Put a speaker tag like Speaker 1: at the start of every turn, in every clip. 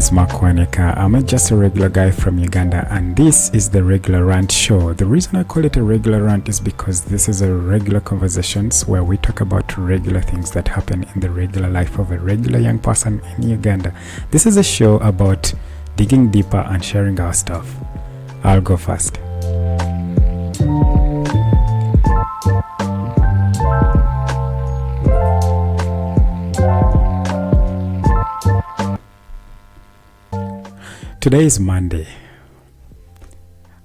Speaker 1: is Mark Waneka. I'm just a regular guy from Uganda, and this is the Regular Rant show. The reason I call it a regular rant is because this is a regular conversations where we talk about regular things that happen in the regular life of a regular young person in Uganda. This is a show about digging deeper and sharing our stuff. I'll go first. Today is Monday.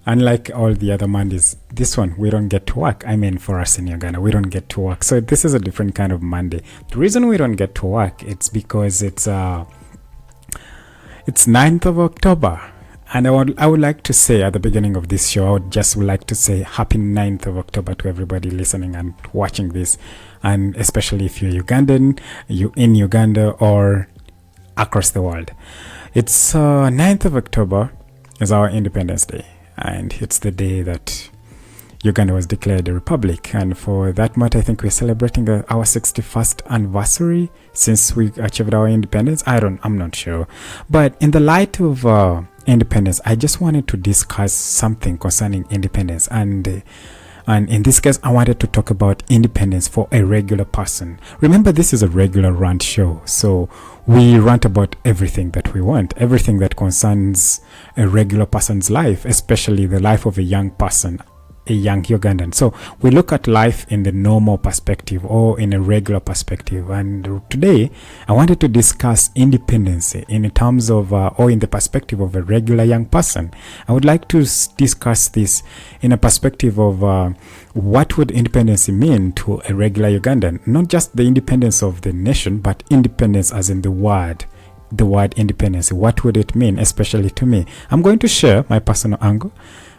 Speaker 1: Unlike all the other Mondays, this one we don't get to work. I mean, for us in Uganda, we don't get to work. So this is a different kind of Monday. The reason we don't get to work, it's because it's 9th of October. And I would like to say at the beginning of this show, I would like to say happy 9th of October to everybody listening and watching this. And especially if you're Ugandan, you in Uganda or across the world. It's 9th of October is our Independence Day, and it's the day that Uganda was declared a republic. And for that matter, I think we're celebrating our 61st anniversary since we achieved our independence. I'm not sure. But in the light of independence, I just wanted to discuss something concerning independence. And in this case, I wanted to talk about independence for a regular person. Remember, this is a regular rant show. So we rant about everything that we want, everything that concerns a regular person's life, especially the life of a young person, a young Ugandan. So we look at life in the normal perspective or in a regular perspective. And today, I wanted to discuss independence in terms of or in the perspective of a regular young person. I would like to discuss this in a perspective of what would independence mean to a regular Ugandan? Not just the independence of the nation, but independence as in the word independence. What would it mean, especially to me? I'm going to share my personal angle,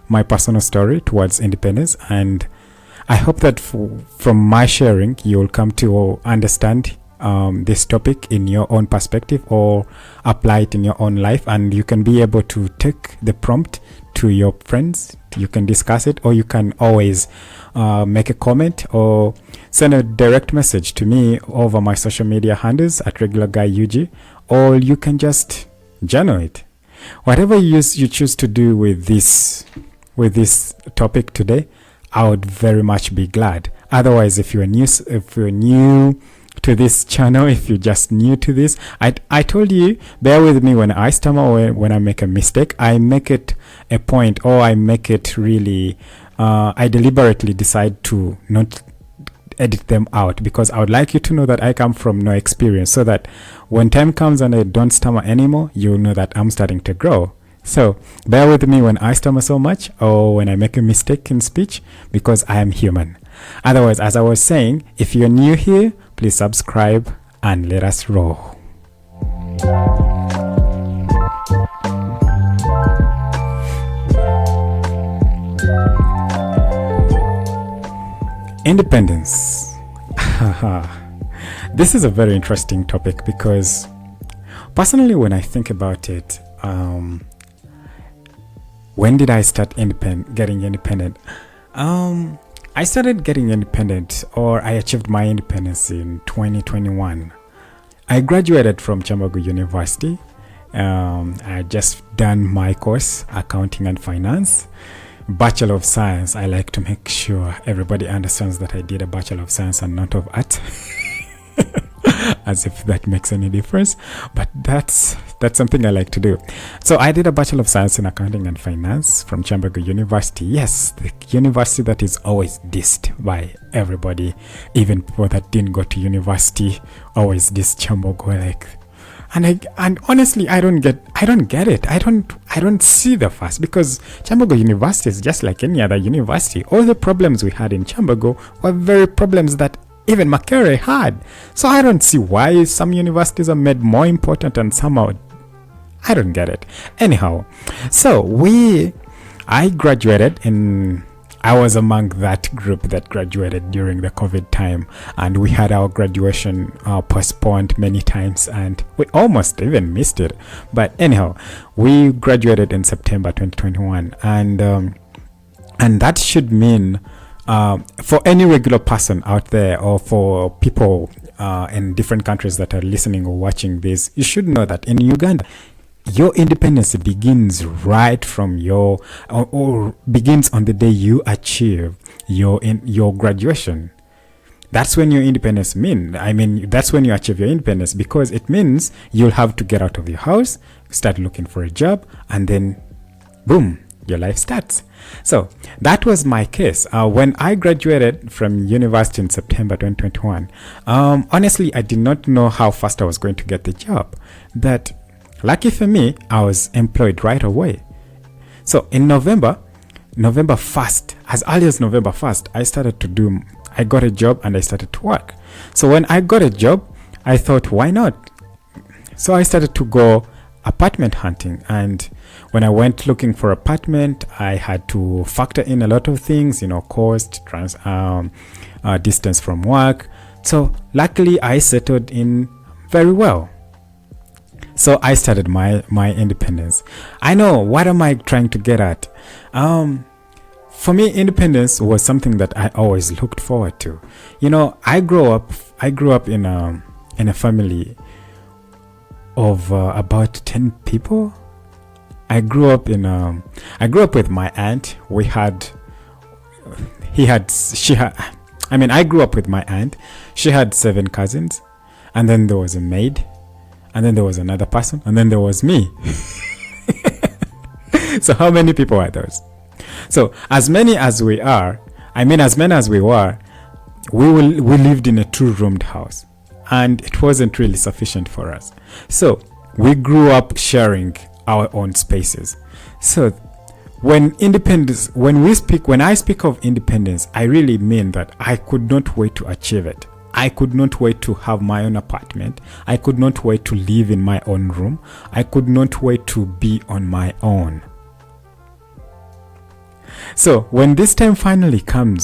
Speaker 1: my personal story towards independence, and I hope that from my sharing you'll come to understand this topic in your own perspective or apply it in your own life, and you can be able to take the prompt to your friends. You can discuss it, or you can always make a comment or send a direct message to me over my social media handles at regular guy UG, or you can just journal it. Whatever you choose to do with this topic today, I would very much be glad. Otherwise, if you're new to this channel, if you're just new to this, I told you, bear with me when I stumble or when I make a mistake. I make it a point, or I make it really, I deliberately decide to not edit them out, because I would like you to know that I come from no experience, so that when time comes and I don't stammer anymore, you'll know that I'm starting to grow. So bear with me when I stammer so much or when I make a mistake in speech, because I am human. Otherwise, as I was saying, if you're new here, please subscribe and let us roll. Independence. This is a very interesting topic, because personally, when I think about it, when did I start getting independent? I started getting independent, or I achieved my independence in 2021. I graduated from Chambago University. I just done my course, Accounting and Finance. Bachelor of Science. I like to make sure everybody understands that I did a Bachelor of Science and not of Art. As if that makes any difference, but that's something I like to do. So I did a Bachelor of Science in Accounting and Finance from Chambago University. Yes, the university that is always dissed by everybody, even people that didn't go to university always diss Chambago. And honestly, I don't get it. I don't see the fuss, because Chambago University is just like any other university. All the problems we had in Chambago were very problems that even Makerere had. So I don't see why some universities are made more important and somehow I don't get it. Anyhow, so I graduated I was among that group that graduated during the COVID time, and we had our graduation postponed many times, and we almost even missed it. But anyhow, we graduated in September 2021, and that should mean for any regular person out there, or for people in different countries that are listening or watching this, you should know that in Uganda, your independence begins right from or begins on the day you achieve your graduation. That's when your independence that's when you achieve your independence, because it means you'll have to get out of your house, start looking for a job, and then boom, your life starts. So that was my case. When I graduated from university in September 2021, honestly, I did not know how fast I was going to get the job. But lucky for me, I was employed right away. So in November 1st, as early as November 1st, I got a job and I started to work. So when I got a job, I thought, why not? So I started to go apartment hunting, and when I went looking for apartment, I had to factor in a lot of things, cost, distance from work. So luckily I settled in very well. So I started my independence. I know, what am I trying to get at? For me, independence was something that I always looked forward to. I grew up in a family of about 10 people. I grew up with my aunt. I grew up with my aunt. She had 7 cousins, and then there was a maid, and then there was another person, and then there was me. So how many people are those? So as many as we were, we lived in a 2-roomed house, and it wasn't really sufficient for us. So we grew up sharing our own spaces. So when I speak of independence, I really mean that I could not wait to achieve it. I could not wait to have my own apartment. I could not wait to live in my own room. I could not wait to be on my own. So when this time finally came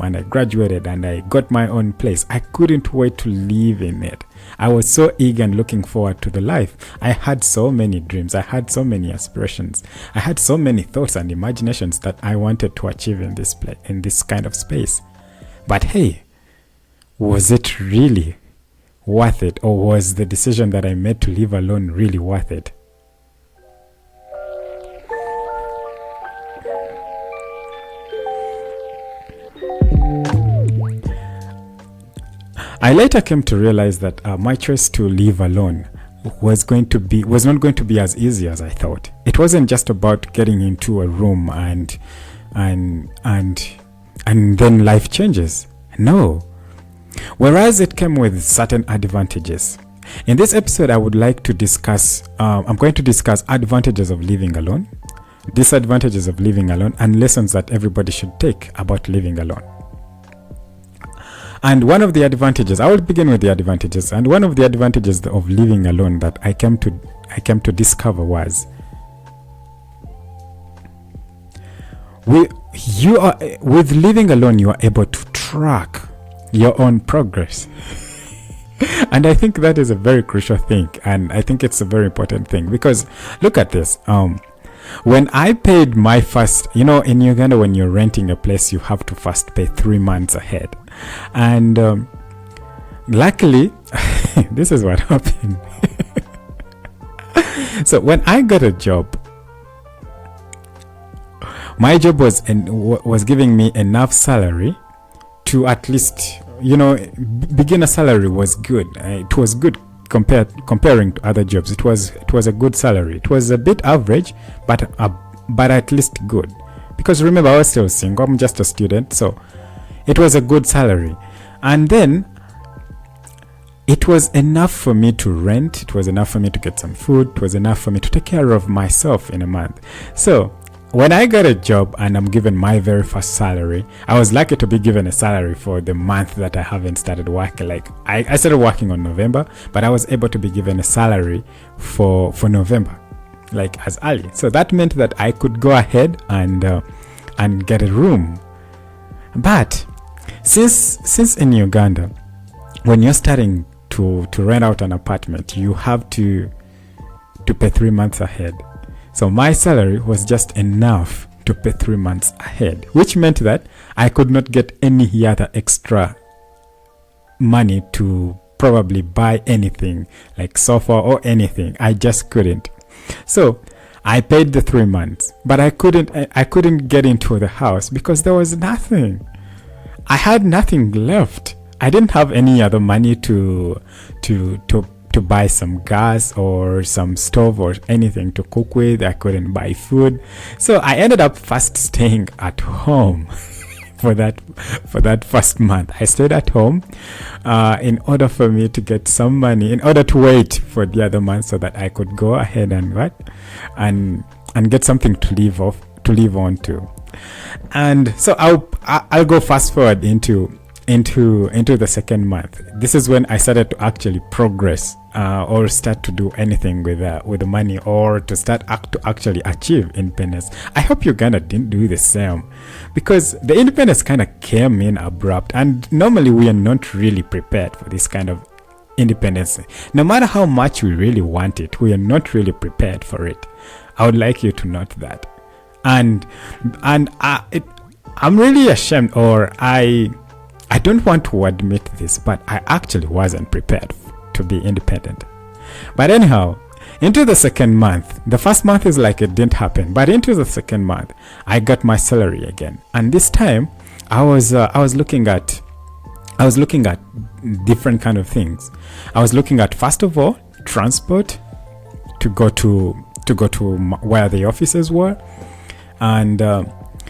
Speaker 1: and I graduated and I got my own place, I couldn't wait to live in it. I was so eager and looking forward to the life. I had so many dreams. I had so many aspirations. I had so many thoughts and imaginations that I wanted to achieve in this kind of space. But hey, was it really worth it? Or was the decision that I made to live alone really worth it? I later came to realize that my choice to live alone was not going to be as easy as I thought. It wasn't just about getting into a room and then life changes. No. Whereas it came with certain advantages. In this episode, I'm going to discuss advantages of living alone, disadvantages of living alone, and lessons that everybody should take about living alone. And one of the advantages, I will begin with the advantages. And one of the advantages of living alone that I came to discover was, with living alone, you are able to track your own progress. And I think that is a very crucial thing, and I think it's a very important thing, because look at this. When I paid my first, in Uganda, when you're renting a place, you have to first pay 3 months ahead. And luckily, this is what happened. So when I got a job, my job was giving me enough salary to at least, beginner salary was good. It was good comparing to other jobs. It was a good salary. It was a bit average, but at least good. Because remember, I was still single. I'm just a student, so it was a good salary. And then it was enough for me to rent. It was enough for me to get some food. It was enough for me to take care of myself in a month. So when I got a job and I'm given my very first salary, I was lucky to be given a salary for the month that I haven't started working. Like I started working on November, but I was able to be given a salary for November, like as early. So that meant that I could go ahead and get a room. But since in Uganda, when you're starting to rent out an apartment, you have to pay 3 months ahead. So my salary was just enough to pay 3 months ahead, which meant that I could not get any other extra money to probably buy anything like sofa or anything. I just couldn't. So I paid the 3 months, but I couldn't get into the house because there was nothing. I had nothing left. I didn't have any other money to buy some gas or some stove or anything to cook with. I couldn't buy food. So I ended up first staying at home for that first month. I stayed at home in order for me to get some money, in order to wait for the other month so that I could go ahead and get something to live on to. And so I'll go fast forward into the second month. This is when I started to actually progress or start to do anything with the money, or to start to actually achieve independence. I hope Uganda didn't do the same, because the independence kind of came in abrupt, and normally we are not really prepared for this kind of independence. No matter how much we really want it, we are not really prepared for it. I would like you to note that. And I'm really ashamed, or I don't want to admit this, but I actually wasn't prepared to be independent. But anyhow, into the second month, the first month is like it didn't happen, but into the second month, I got my salary again, and this time I was looking at different kind of things. I was looking at, first of all, transport to go to where the offices were, and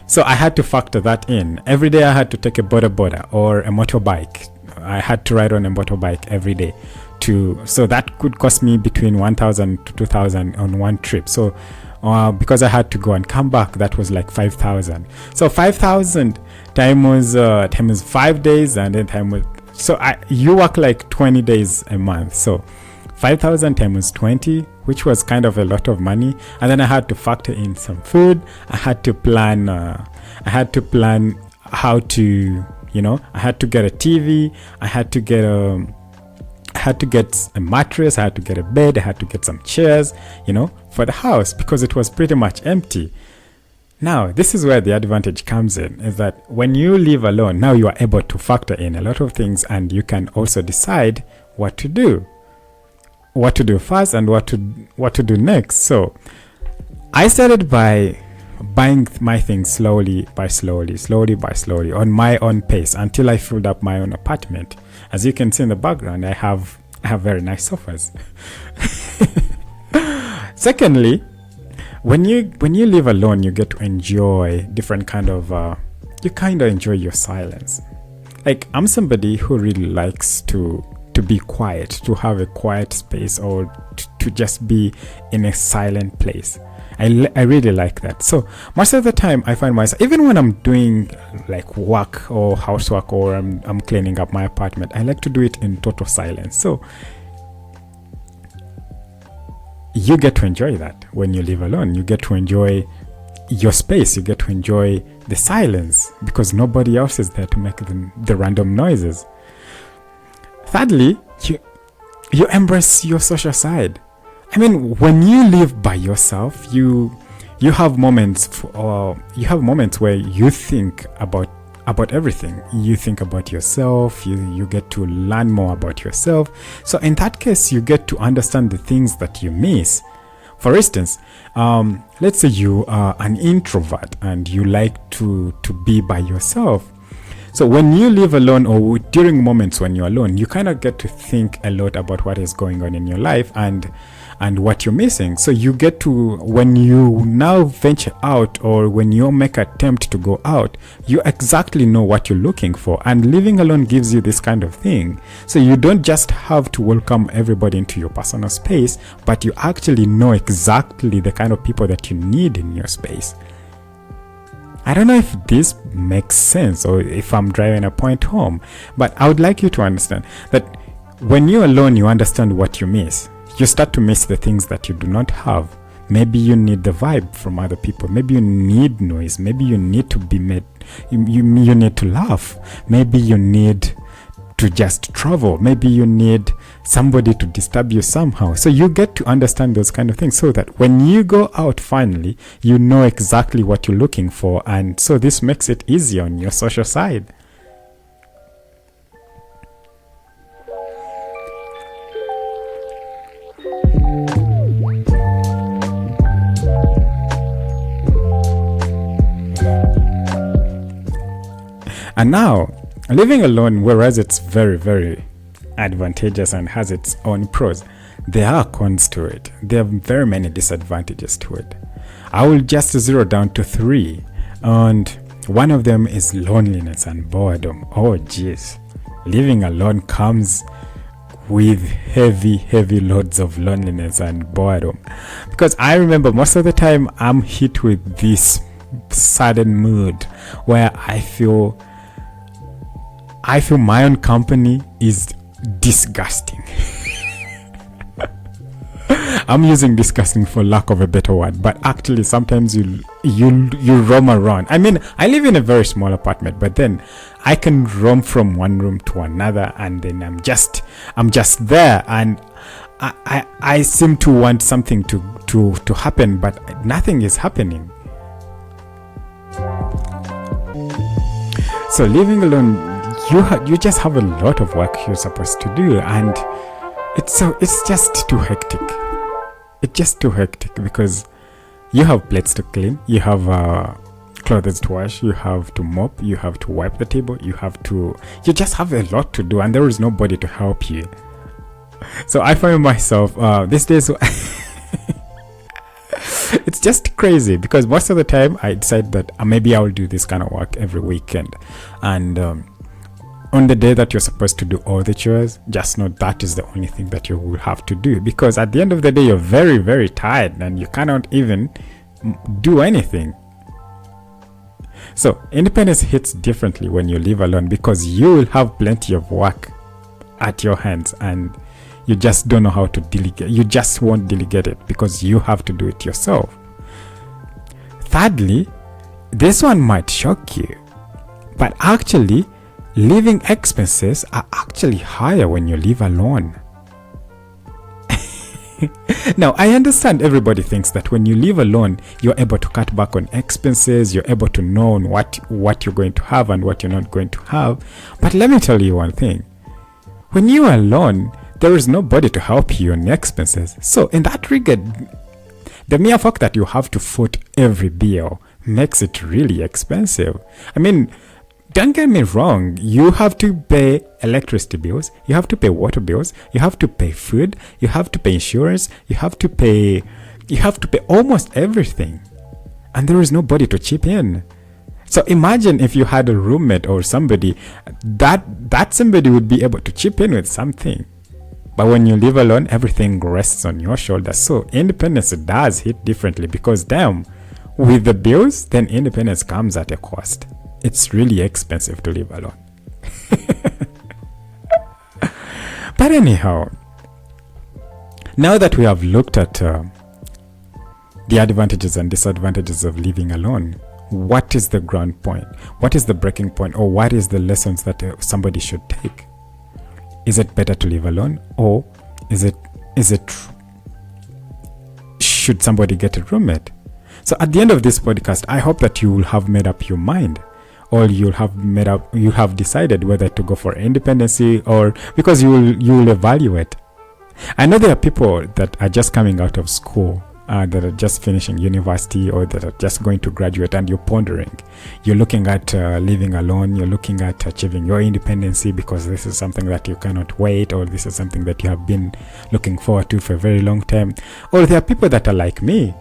Speaker 1: so I had to factor that in. Every day I had to take a boda or a motorbike. I had to ride on a motorbike every day. So that could cost me between 1,000 to 2,000 on one trip. So because I had to go and come back, that was like 5,000. So 5,000 times 5 days, and then you work like 20 days a month. So 5,000 times 20, which was kind of a lot of money. And then I had to factor in some food. I had to plan how to, I had to get a TV. I had to get a mattress. I had to get a bed. I had to get some chairs, for the house, because it was pretty much empty. Now, this is where the advantage comes in, is that when you live alone, now you are able to factor in a lot of things, and you can also decide what to do first and what to do next. So I started by buying my things slowly by slowly on my own pace, until I filled up my own apartment. As you can see in the background, I have very nice sofas. Secondly, when you live alone, you get to enjoy different kind of you kind of enjoy your silence. Like, I'm somebody who really likes to be quiet, to have a quiet space, or to just be in a silent place. I really like that. So most of the time I find myself, even when I'm doing like work or housework, or I'm cleaning up my apartment, I like to do it in total silence. So you get to enjoy that when you live alone. You get to enjoy your space. You get to enjoy the silence, because nobody else is there to make the random noises. Thirdly, you embrace your social side. I mean, when you live by yourself, you have moments where you think about everything. You think about yourself. You get to learn more about yourself. So in that case, you get to understand the things that you miss. For instance, let's say you are an introvert and you like to be by yourself. So when you live alone, or during moments when you're alone, you kind of get to think a lot about what is going on in your life and what you're missing. So you get to, when you now venture out, or when you make an attempt to go out, you exactly know what you're looking for. And living alone gives you this kind of thing. So you don't just have to welcome everybody into your personal space, but you actually know exactly the kind of people that you need in your space. I don't know if this makes sense, or if I'm driving a point home, but I would like you to understand that when you're alone, you understand what you miss. You start to miss the things that you do not have. Maybe you need the vibe from other people. Maybe you need noise. Maybe you need to be made. You need to laugh. Maybe you need to just travel. Maybe you need somebody to disturb you somehow. So you get to understand those kind of things, so that when you go out finally, you know exactly what you're looking for. And so this makes it easier on your social side. And now, living alone, whereas it's very, very advantageous and has its own pros, there are cons to it. There are very many disadvantages to it. I will just zero down to 3, and one of them is loneliness and boredom. Oh jeez, living alone comes with heavy loads of loneliness and boredom, because I remember most of the time I'm hit with this sudden mood where I feel my own company is disgusting. I'm using disgusting for lack of a better word, but actually sometimes you roam around. I mean, I live in a very small apartment, but then I can roam from one room to another, and then I'm just there, and I seem to want something to happen, but nothing is happening. So living alone, you just have a lot of work you're supposed to do, and it's just too hectic. It's just too hectic because you have plates to clean, you have clothes to wash, you have to mop, you have to wipe the table, you just have a lot to do, and there is nobody to help you. So I find myself these days it's just crazy, because most of the time I decide that maybe I will do this kind of work every weekend, and on the day that you're supposed to do all the chores, just know that is the only thing that you will have to do, because at the end of the day you're very, very tired and you cannot even do anything. So independence hits differently when you live alone, because you will have plenty of work at your hands and you just don't know how to delegate. You just won't delegate it because you have to do it yourself. Thirdly, this one might shock you, but actually living expenses are actually higher when you live alone. Now, I understand everybody thinks that when you live alone, you're able to cut back on expenses, you're able to know what you're going to have and what you're not going to have. But let me tell you one thing. When you are alone, there is nobody to help you on expenses. So in that regard, the mere fact that you have to foot every bill makes it really expensive. I mean, don't get me wrong, you have to pay electricity bills, you have to pay water bills, you have to pay food, you have to pay insurance, you have to pay almost everything. And there is nobody to chip in. So imagine if you had a roommate or somebody, that somebody would be able to chip in with something. But when you live alone, everything rests on your shoulders. So independence does hit differently, because damn, with the bills, then independence comes at a cost. It's really expensive to live alone. But anyhow, now that we have looked at the advantages and disadvantages of living alone, what is the ground point? What is the breaking point? Or what is the lessons that somebody should take? Is it better to live alone, or should somebody get a roommate? So at the end of this podcast, I hope that you will have made up your mind, or you have decided whether to go for independency, or because you will evaluate. I know there are people that are just coming out of school, that are just finishing university, or that are just going to graduate, and you're pondering. You're looking at living alone, you're looking at achieving your independency because this is something that you cannot wait, or this is something that you have been looking forward to for a very long time. Or there are people that are like me,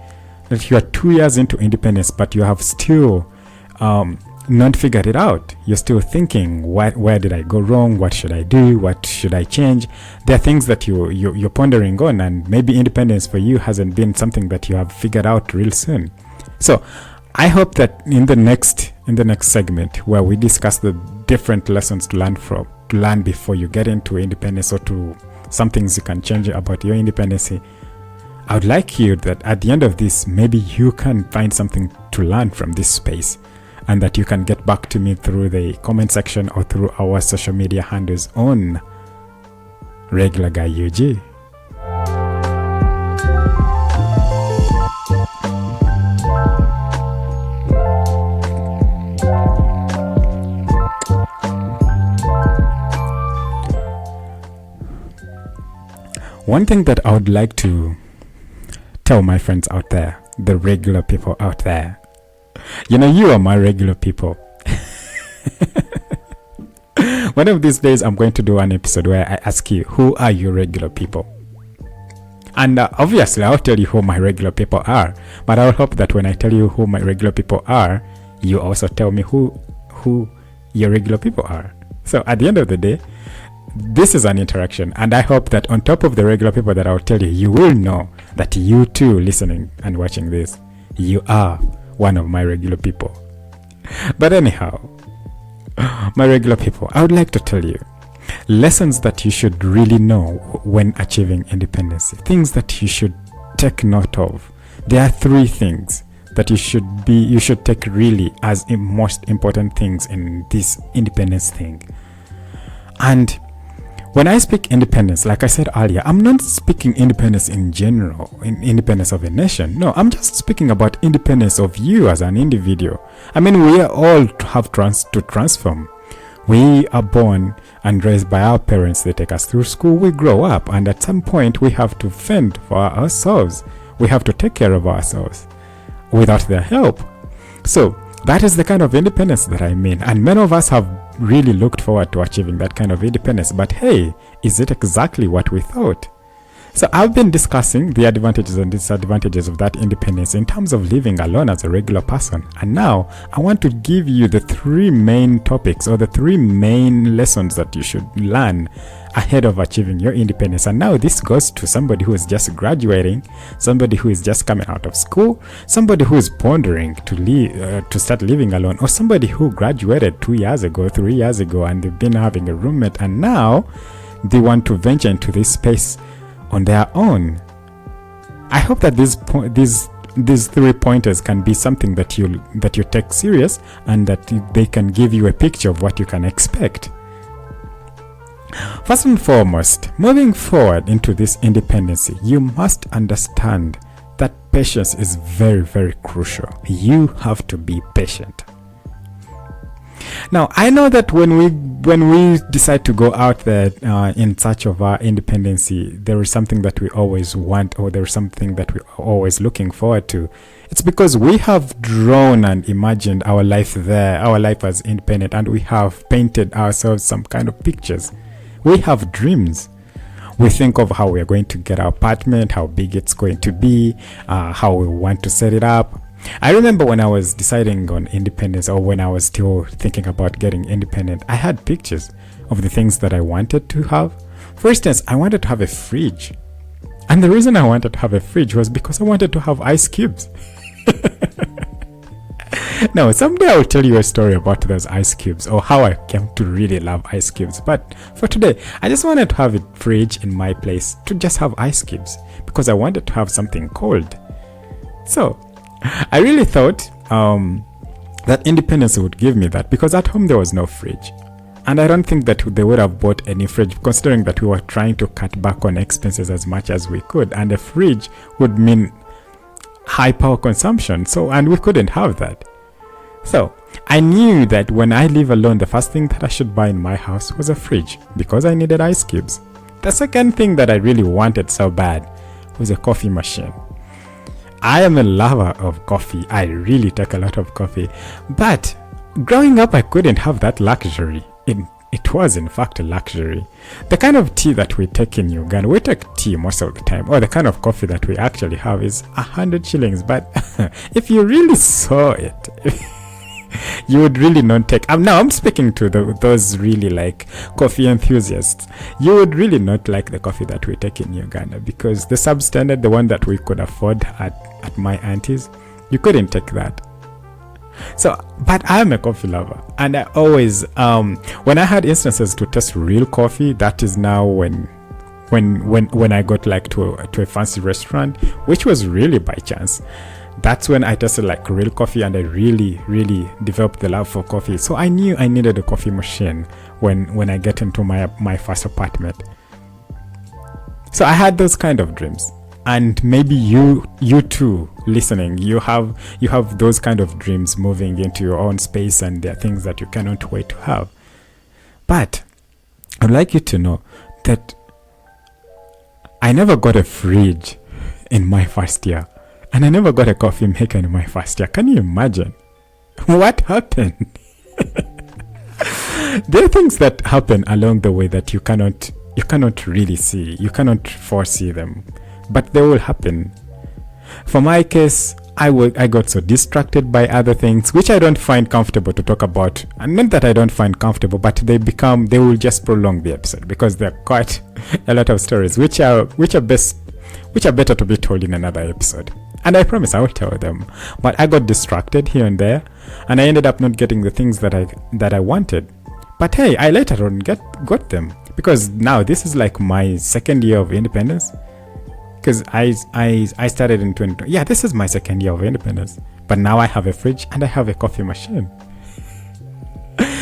Speaker 1: that you are 2 years into independence, but you have still not figured it out. You're still thinking, where did I go wrong? What should I do? What should I change? There are things that you're pondering on, and maybe independence for you hasn't been something that you have figured out real soon. So I hope that in the next segment, where we discuss the different lessons to learn before you get into independence, or to some things you can change about your independence, I would like you that at the end of this, maybe you can find something to learn from this space, and that you can get back to me through the comment section or through our social media handles on Regular Guy UG. One thing that I would like to tell my friends out there, the regular people out there, you know, you are my regular people. One of these days, I'm going to do an episode where I ask you, who are your regular people? And obviously, I'll tell you who my regular people are. But I hope that when I tell you who my regular people are, you also tell me who your regular people are. So at the end of the day, this is an interaction. And I hope that on top of the regular people that I'll tell you, you will know that you too, listening and watching this, you are one of my regular people. But anyhow, my regular people, I would like to tell you lessons that you should really know when achieving independence, things that you should take note of. There are 3 things that you should take really as the most important things in this independence thing. And when I speak independence, like I said earlier, I'm not speaking independence in general, independence of a nation. No, I'm just speaking about independence of you as an individual. I mean, we all have to transform. We are born and raised by our parents. They take us through school, we grow up, and at some point we have to fend for ourselves. We have to take care of ourselves without their help. So that is the kind of independence that I mean. And many of us have really looked forward to achieving that kind of independence. But hey, is it exactly what we thought? So I've been discussing the advantages and disadvantages of that independence in terms of living alone as a regular person. And now I want to give you the 3 main topics or the 3 main lessons that you should learn ahead of achieving your independence. And now this goes to somebody who is just graduating, somebody who is just coming out of school, somebody who is pondering to start living alone, or somebody who graduated 2 years ago, 3 years ago, and they've been having a roommate, and now they want to venture into this space on their own. I hope that these 3 pointers can be something that you take serious, and that they can give you a picture of what you can expect. First and foremost, moving forward into this independence, you must understand that patience is very, very crucial. You have to be patient. Now, I know that when we decide to go out there in search of our independence, there is something that we always want, or there is something that we're always looking forward to. It's because we have drawn and imagined our life there, our life as independent, and we have painted ourselves some kind of pictures. We have dreams. We think of how we're going to get our apartment, how big it's going to be, how we want to set it up. I remember when I was deciding on independence, or when I was still thinking about getting independent, I had pictures of the things that I wanted to have. For instance, I wanted to have a fridge. And the reason I wanted to have a fridge was because I wanted to have ice cubes. Now, someday I will tell you a story about those ice cubes, or how I came to really love ice cubes. But for today, I just wanted to have a fridge in my place to just have ice cubes, because I wanted to have something cold. So I really thought that independence would give me that, because at home there was no fridge. And I don't think that they would have bought any fridge, considering that we were trying to cut back on expenses as much as we could. And a fridge would mean high power consumption. And we couldn't have that. So I knew that when I live alone, the first thing that I should buy in my house was a fridge, because I needed ice cubes. The second thing that I really wanted so bad was a coffee machine. I am a lover of coffee. I really take a lot of coffee. But growing up, I couldn't have that luxury. It was, in fact, a luxury. The kind of tea that we take in Uganda, we take tea most of the time, or the kind of coffee that we actually have is 100 shillings. But if you really saw it, you would really not take. Now I'm speaking to those really like coffee enthusiasts. You would really not like the coffee that we take in Uganda, because the substandard, the one that we could afford at my auntie's, you couldn't take that. So, but I'm a coffee lover, and I always when I had instances to taste real coffee, that is now when I got like to a fancy restaurant, which was really by chance. That's when I tasted like real coffee, and I really, really developed the love for coffee. So I knew I needed a coffee machine when I get into my first apartment. So I had those kind of dreams. And maybe you too, listening, you have those kind of dreams moving into your own space, and there are things that you cannot wait to have. But I'd like you to know that I never got a fridge in my first year. And I never got a coffee maker in my first year. Can you imagine? What happened? There are things that happen along the way that you cannot really see. You cannot foresee them, but they will happen. For my case, I got so distracted by other things which I don't find comfortable to talk about. And not that I don't find comfortable, but they will just prolong the episode, because there are quite a lot of stories which are better to be told in another episode. And I promise I will tell them. But I got distracted here and there, and I ended up not getting the things that I wanted. But hey, I later on got them, because now this is like my second year of independence. Because I started in 2020. Yeah, this is my second year of independence. But now I have a fridge and I have a coffee machine.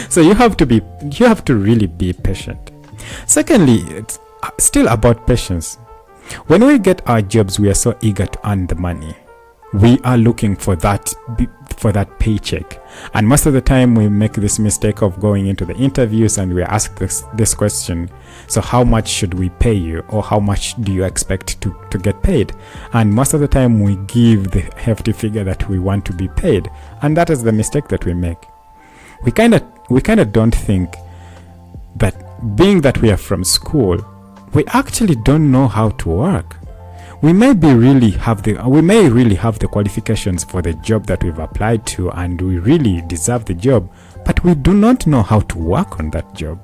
Speaker 1: So you have to really be patient. Secondly, it's still about patience. When we get our jobs, we are so eager to earn the money. We are looking for that paycheck, and most of the time we make this mistake of going into the interviews and we ask this question: so how much should we pay you, or how much do you expect to get paid? And most of the time we give the hefty figure that we want to be paid, and that is the mistake that we make. We kind of don't think that being that we are from school, we actually don't know how to work. We may really have the qualifications for the job that we've applied to, and we really deserve the job, but we do not know how to work on that job.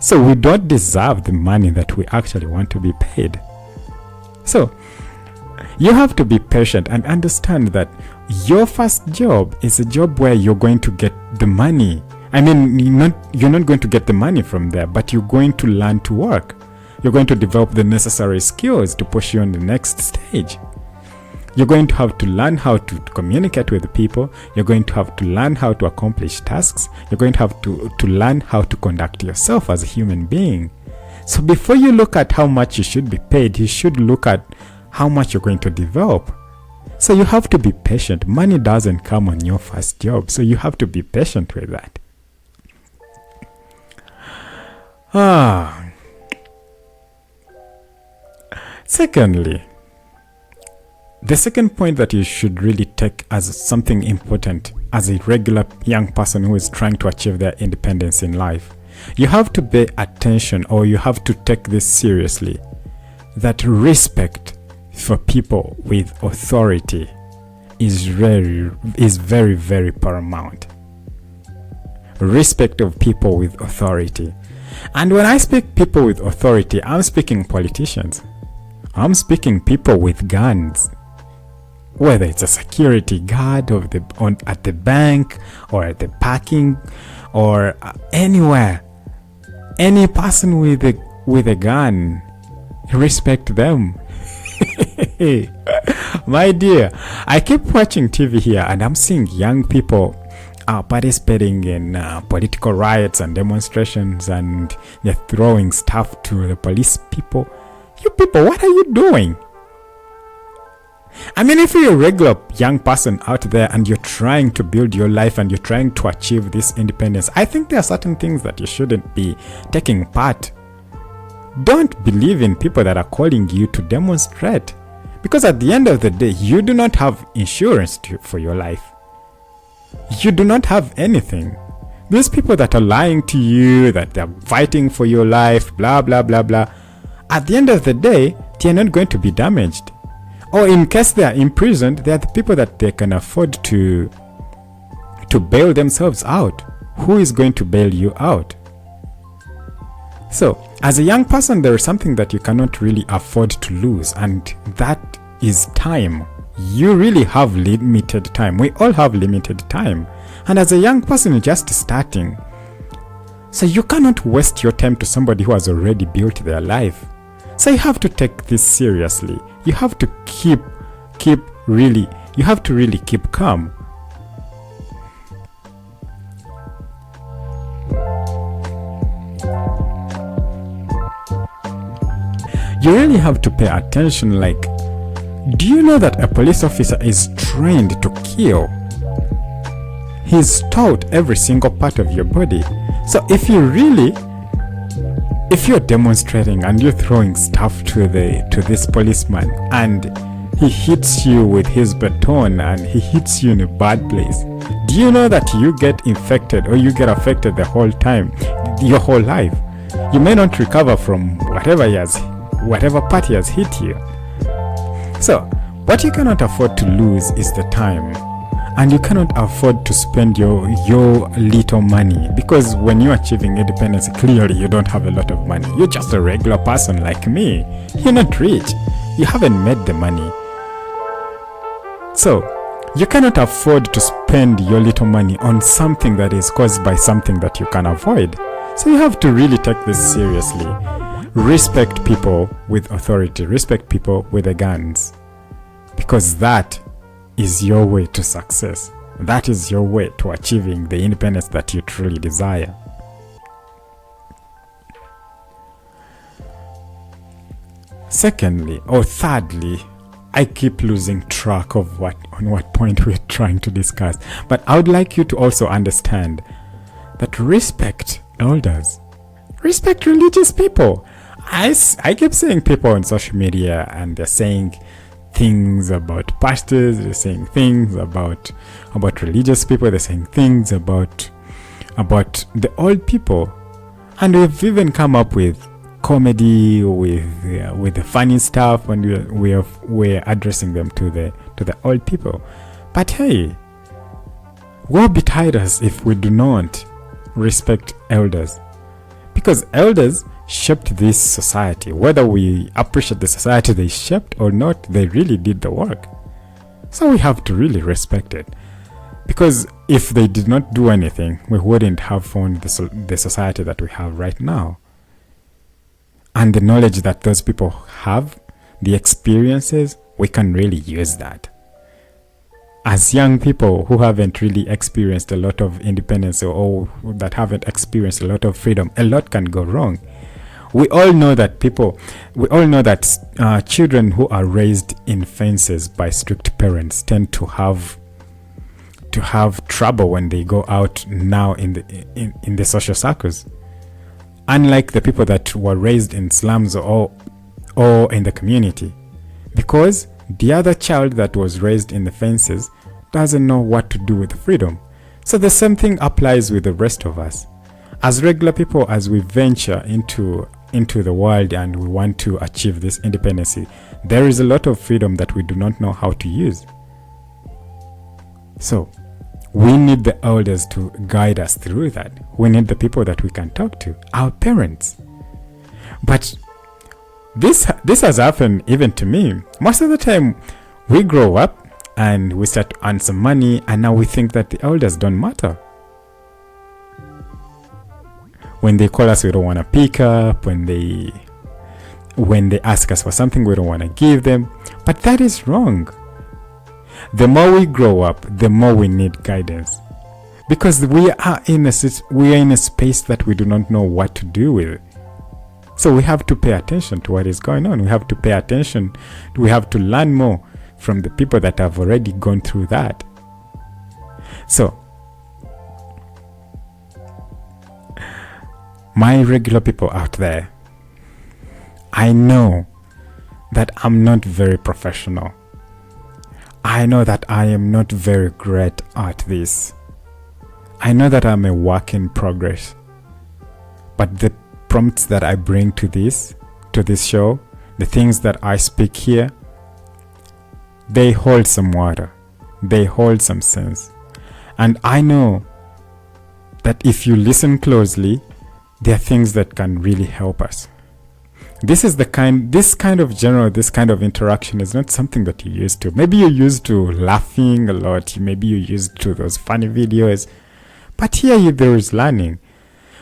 Speaker 1: So we don't deserve the money that we actually want to be paid. So you have to be patient and understand that your first job is a job where you're going to get the money. I mean, you're not going to get the money from there, but you're going to learn to work. You're going to develop the necessary skills to push you on the next stage. You're going to have to learn how to communicate with people. You're going to have to learn how to accomplish tasks. You're going to have to learn how to conduct yourself as a human being. So before you look at how much you should be paid, you should look at how much you're going to develop. So you have to be patient. Money doesn't come on your first job, so you have to be patient with that. Secondly, the second point that you should really take as something important as a regular young person who is trying to achieve their independence in life, you have to pay attention, or you have to take this seriously, that respect for people with authority is very, very paramount. Respect of people with authority. And when I speak people with authority, I'm speaking politicians. I'm speaking people with guns, whether it's a security guard at the bank or at the parking or anywhere. Any person with a gun, respect them. My dear, I keep watching TV here and I'm seeing young people participating in political riots and demonstrations, and they're throwing stuff to the police people. You people, what are you doing? I mean, if you're a regular young person out there and you're trying to build your life and you're trying to achieve this independence, I think there are certain things that you shouldn't be taking part. Don't believe in people that are calling you to demonstrate, because at the end of the day, you do not have insurance for your life. You do not have anything. These people that are lying to you, that they're fighting for your life, blah, blah, blah, blah, at the end of the day, they are not going to be damaged. Or in case they are imprisoned, they are the people that they can afford to bail themselves out. Who is going to bail you out? So, as a young person, there is something that you cannot really afford to lose, and that is time. You really have limited time. We all have limited time. And as a young person, you're just starting. So you cannot waste your time to somebody who has already built their life. So you have to take this seriously. You have to really keep calm. You really have to pay attention, like, do you know that a police officer is trained to kill? He's taught every single part of your body. So if you're demonstrating and you're throwing stuff to this policeman and he hits you with his baton and he hits you in a bad place, Do you know that you get infected or you get affected the whole time, your whole life? You may not recover from whatever party has hit you. So, what you cannot afford to lose is the time. And you cannot afford to spend your little money, because when you're achieving independence, clearly you don't have a lot of money. You're just a regular person like me. You're not rich. You haven't made the money. So, you cannot afford to spend your little money on something that is caused by something that you can avoid. So you have to really take this seriously. Respect people with authority. Respect people with the guns. Because that is your way to success. That is your way to achieving the independence that you truly desire. Secondly, or thirdly, I keep losing track of on what point we're trying to discuss. But I would like you to also understand that respect elders. Respect religious people. I keep seeing people on social media and they're saying things about pastors, they're saying things about religious people, they're saying things about the old people. And we've even come up with comedy with the funny stuff, and we're addressing them to the old people. But hey, woe betide us if we do not respect elders, because elders shaped this society. Whether we appreciate the society they shaped or not, they really did the work. So we have to really respect it, because if they did not do anything, we wouldn't have found the society that we have right now. And the knowledge that those people have, the experiences, we can really use that. As young people who haven't really experienced a lot of independence, or that haven't experienced a lot of freedom, a lot can go wrong. We all know that children who are raised in fences by strict parents tend to have trouble when they go out now in the social circles. Unlike the people that were raised in slums or in the community, because the other child that was raised in the fences doesn't know what to do with freedom. So the same thing applies with the rest of us. As regular people, as we venture into the world and we want to achieve this independence, there is a lot of freedom that we do not know how to use. So we need the elders to guide us through that. We need the people that we can talk to, our parents. But this has happened even to me. Most of the time, we grow up and we start to earn some money, and now we think that the elders don't matter. When they call us, we don't want to pick up. When they ask us for something, we don't want to give them. But that is wrong. The more we grow up, the more we need guidance, because we are in a space that we do not know what to do with. So we have to pay attention to what is going on. We have to pay attention. We have to learn more from the people that have already gone through that. So, my regular people out there, I know that I'm not very professional. I know that I am not very great at this. I know that I'm a work in progress. But the prompts that I bring to this show, the things that I speak here, they hold some water. They hold some sense. And I know that if you listen closely, there are things that can really help us. This kind of interaction is not something that you're used to. Maybe you're used to laughing a lot. Maybe you're used to those funny videos. But here there is learning.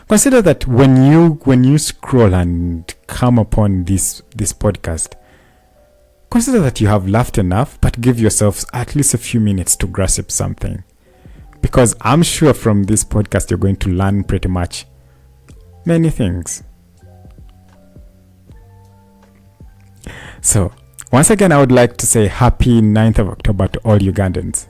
Speaker 1: Consider that when you scroll and come upon this podcast, consider that you have laughed enough, but give yourselves at least a few minutes to grasp something. Because I'm sure from this podcast you're going to learn pretty much many things. So, once again, I would like to say happy 9th of October to all Ugandans.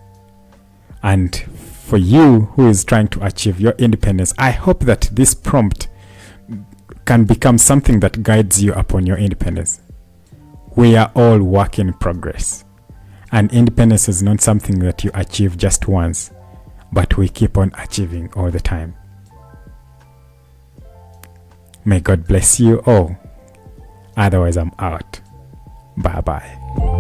Speaker 1: And for you who is trying to achieve your independence, I hope that this prompt can become something that guides you upon your independence. We are all work in progress. And independence is not something that you achieve just once, but we keep on achieving all the time. May God bless you all. Otherwise, I'm out. Bye bye.